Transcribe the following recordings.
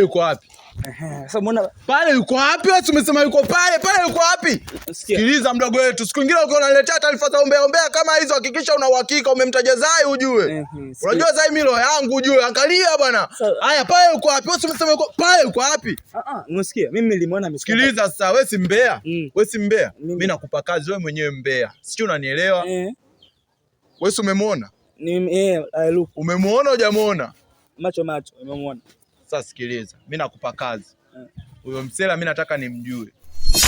yuko wapi? Sasa muona pale yuko wapi? Wewe umesema yuko pale. Pale yuko wapi? Sikiliza mdogo wetu. Siku nyingine ukiona unaletea taarifa za ombea kama hizo, hakikisha una uhakika umemtaja Zai ujue. Unajua Zai milo yangu ujue. Angalia bwana. Haya pale yuko wapi? Wewe umesema yuko pale yuko wapi? Unasikia? Mimi nilimwona amesikia. Sikiliza sasa, wewe si mbea? Wewe si mbea? Mimi nakupa kazi, wewe mwenyewe mbea. Sijui unanielewa? Wewe umemwona? Umemwona hujamuona? Macho umemwona. Sasa sikiliza, mimi nakupa kazi. Huyo msela mimi nataka nimjue.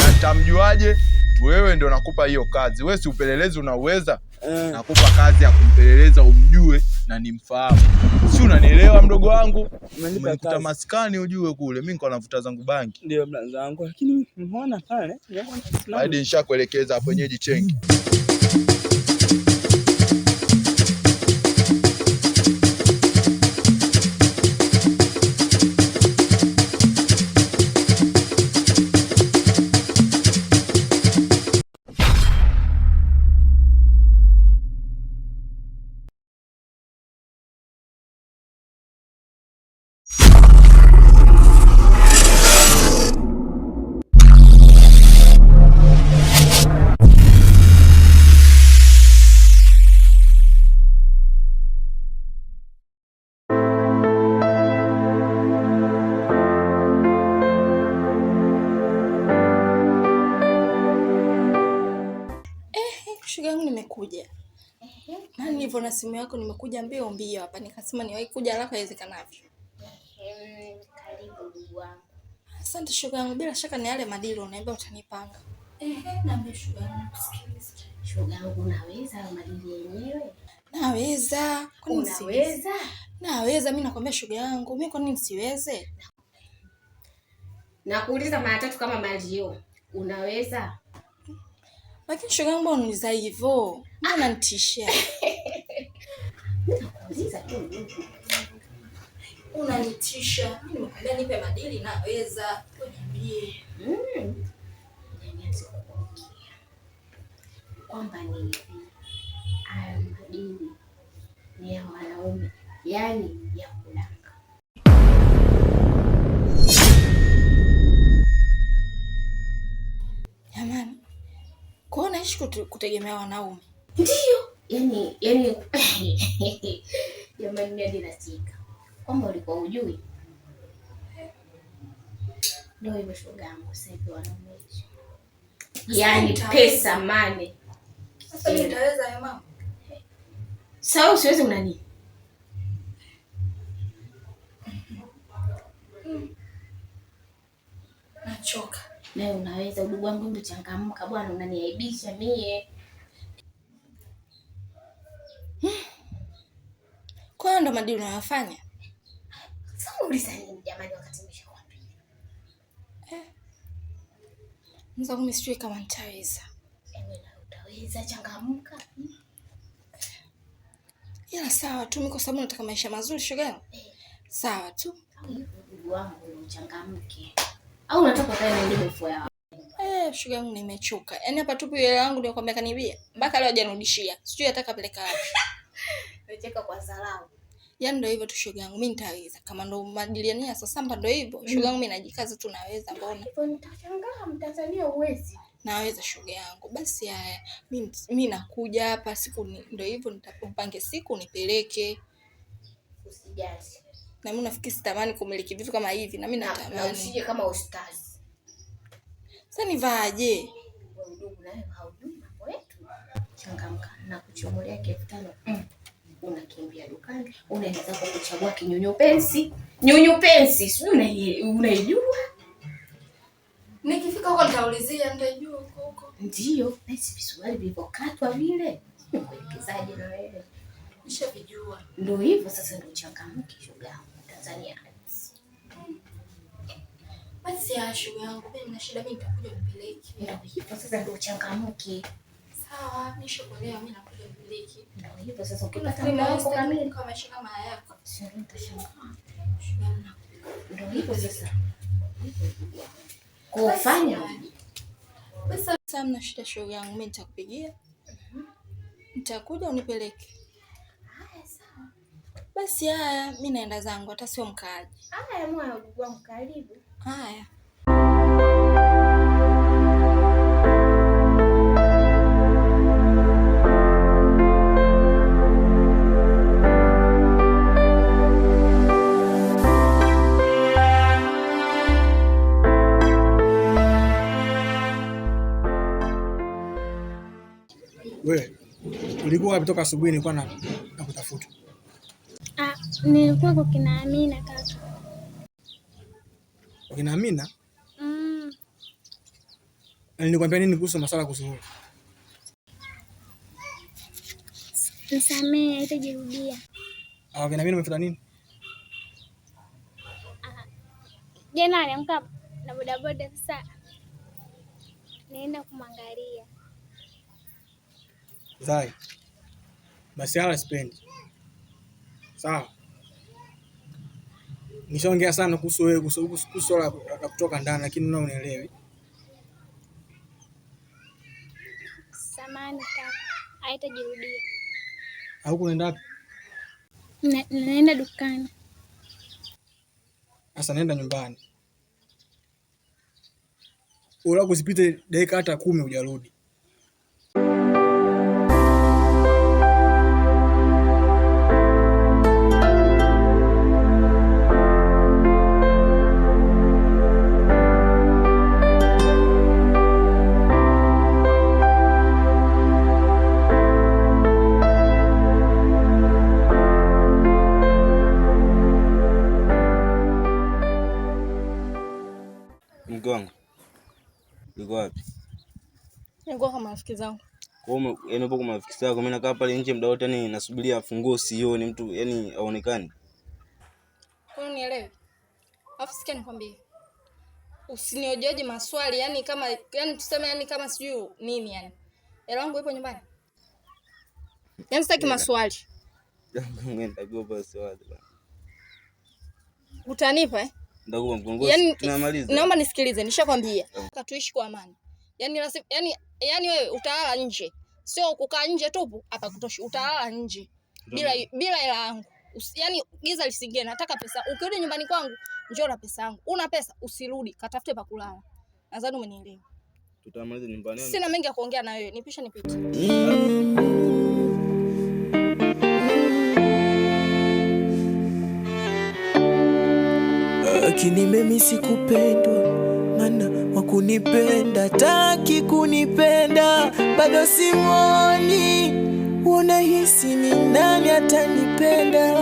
Na nitamjuaje? Wewe ndio nakupa hiyo kazi. Wewe si upelelezi unauweza? Nakupa kazi ya kumpeleleza umjue na nimfahamu. Si unanielewa mdogo wangu? Umenikuta maskani ujue kule. Mimi niko navuta zangu banki. Ndio mlango wangu. Lakini umeona pale? Hadi nishakuelekeza hapo nyeji chengi. Shoga yangu nimekuja. Na nilivyo na simu yako nimekuja mbio hapa. Nikasema niwahi kuja haraka iwezekanavyo. Karibu ndugu wangu. Asante shoga yangu. Bila shaka ni yale madili unaambia utanipanga. Naambia shoga yangu sikiliza. Shoga yangu unaweza madili yenyewe? Naweza. Unaweza? Naweza, mimi nakwambia shoga yangu. Mimi kwa nini siweze? Nakuuliza mara 3 kama Mario. Unaweza? Lakini shoga yangu unaniuliza hivyo. Mbona unanitishia? Nakuuliza tu. Unanitisha. Mimi nimekwambia nipe madili naweza. Uniambie. Nianze kukuongea. Kwamba ni hivi. Haya madili ni ya wanaume. Yaani ya kulanga. Jamani. Kwa nini naishi kutegemea wanaume? Ndio. Yaani jamani hadi nasika. Kwamba ulikuwa hujui. Ndio hivyo shoga yangu sasa hivi wanaume. Yaani pesa mane. Sasa nitaweza ya mama. Sasa usiweze una nini? Nachoka. Na unaweza udugu wangu ndio changamka bwana unaniaibisha mie. Kwa ndo madili unayofanya? Sasa uliza nini jamani wakati nimeshakwambia? Mwanzo mimi sijui kama nitaweza. Utaweza changamka. Ila sawa tu, mimi kwa sababu nataka maisha mazuri shoga yangu. Sawa tu. Ndugu wangu uchangamke. Au unataka kae na ndio mfua yao? Shoga yangu nimechoka. Yaani hapa tu ile yangu ndio kwambia kanibia. Mpaka leo hajanirudishia. Sijui ataka peleka wapi. Nacheka kwa dharau. Yaani ndio hivyo tu shoga yangu, mimi nitaweza. Kama ndo madiliania sasa ndio hivyo. Shoga yangu mimi najikaza tu naweza mbona. Hivyo nitashangaa Mtanzania uwezi. Naweza shoga yangu. Basi haya. Mimi nakuja hapa siku ndio hivyo nitakupange siku nipeleke. Usijali. Na mimi nafikiri sitamani kumiliki vitu kama hivi na mimi natamani. Na usije kama ustazi. Sasa nivaaje? Wewe ndugu naye haujui mambo yetu. Changamka na kuchomolea 5,000. Unakimbia dukani, unaenda kwa kuchagua kinyonyo pensi. Nyonyo pensi, sijui unaijua? Nikifika huko nitaulizia nitajua huko. Ndio, basi visuali vilivyokatwa vile. Nikuelekezaje na wewe? Nishavijua. Ndio hivyo sasa ndio changamki shoga yangu Tanzania. Basi ya shoga yangu mimi nina shida, mimi nitakuja nipeleke. Ndio hivyo sasa ndio changamki. Sawa, nishakuelewa, mimi nakuja nipeleke. Ndio hivyo sasa ukipata mambo kamili kama maisha kama yako. Sio nitashangaa. Shoga. Ndio hivyo sasa. Kufanya. Basi sasa mna shida shoga yangu, mimi nitakupigia. Nitakuja unipeleke. Haya sawa. Basi haya, mimi naenda zangu, hata sio mkaaji. Haya moyo ndugu wangu, karibu. Haya. Wewe ulikuwa kutoka asubuhi, nilikuwa nakutafuta. Nilikuwa kwa kina Amina kaka. Kwa kina Amina? Nilikwambia nini kuhusu masuala kuhusu wewe? Nisamehe, haitajirudia. Kina Amina umefuata nini? Jana aliamka na bodaboda, sasa naenda kumwangalia. Zai. Basi hala sipendi. Sawa. Nishaongea sana kuhusu wewe, kuhusu swala la kutoka ndani, lakini wewe unielewi. Samahani kaka, haitajirudia. Huko unaenda wapi? Naenda dukani. Sasa nenda nyumbani. Ula kusipite dakika hata 10 hujarudi. Mke wangu yuko wapi? Nilikuwa kwa marafiki zangu. Kwa hiyo yaani upo kwa marafiki zako, mimi nakaa pale nje muda wote, yani nasubiria funguo sioni mtu, yani haonekani. Kwa nini nielewe? Alafu sikia nikwambie. Usiniojeje maswali, yani kama tuseme yani kama sijui nini yani. Hela yangu ipo nyumbani. Yaani sitaki maswali. Ngenda gopa swali bwana. Utanipa eh? Ndakupa mkongozi. Yani, tunamaliza. Naomba nisikilize, nishakwambia. Tuishi kwa amani. Yani wewe utalala nje. Sio kukaa nje tupu, hapa kutoshi. Utalala nje. Bila hela yangu. Yani giza lisingie, nataka pesa. Ukirudi nyumbani kwangu, njoo na pesa yangu. Una pesa usirudi, katafute pa kulala. Nadhani umenielewa. Tutamaliza nyumbani. Sina mengi ya kuongea na wewe. Nipisha nipite. Lakini mimi sikupendwa, maana wakunipenda taki kunipenda, bado simoni. Unahisi ni nani atanipenda?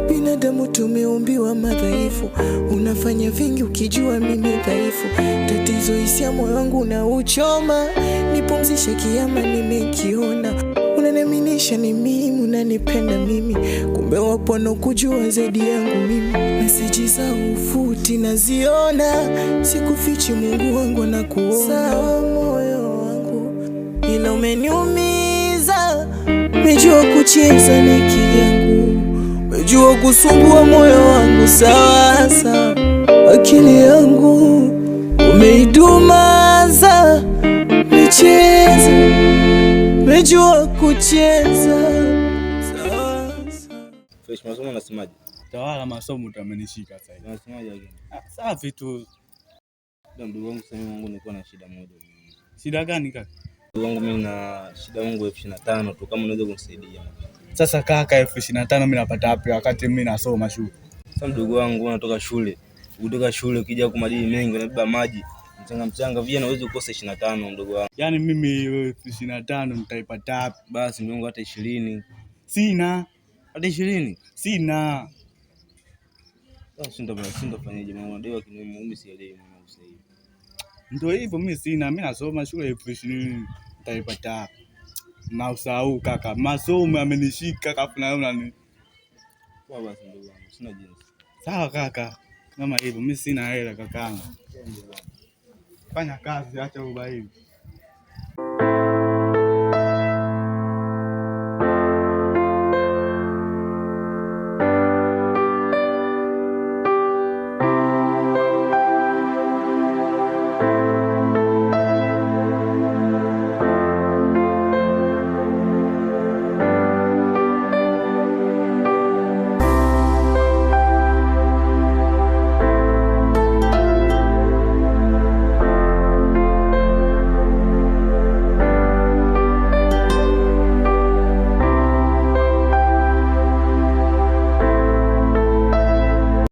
Binadamu tumeumbiwa madhaifu, unafanya vingi ukijua mimi dhaifu. Tatizo hisia moyo wangu na uchoma, nipumzishe kiama nimekiona. Unaniaminisha ni mimi, unanipenda mimi, kumbe wapo wanakujua zaidi yangu mimi. Meseji za ufuti naziona, sikufichi Mungu wangu anakuona. Sawa moyo wangu, ila umeniumiza. Umejua kucheza na akili yangu, umejua kusumbua moyo wangu. Sawa sawa, akili yangu umeidumaza. Umecheza, umejua kucheza. Sawa sawa. Fresh, masomo unasemaje? Tawala masomo utamenishika sasa hivi. Unasemaje lakini? Safi tu. Ndugu wangu sasa wangu nilikuwa na shida moja. Shida gani kaka? Ndugu wangu mimi na shida yangu 25,000 tu, kama unaweza kunisaidia. Sasa kaka 25,000 mimi napata wapi wakati mimi nasoma shule? Sasa ndugu wangu unatoka shule. Ukitoka shule ukija kwa madini mengi unabeba maji. Mchanga vijana uweze kukosa 25 ndugu wangu. Yaani mimi 25,000 nitaipata wapi? Basi ndugu hata 20. Sina. Hata 20? Sina. Sasa ndio fanyaje mama, ndio kinoma mimi sielewi mama sasa hivi. Ndio hivyo mimi sina, mimi nasoma shule 20,000 nitaipata wapi? Na usahau kaka, masomo amenishika kaka na unani. Kwa basi ndugu wangu, sina jinsi. Sawa kaka. Kama hivyo mimi sina hela kakaangu. Fanya kazi, acha ubaili.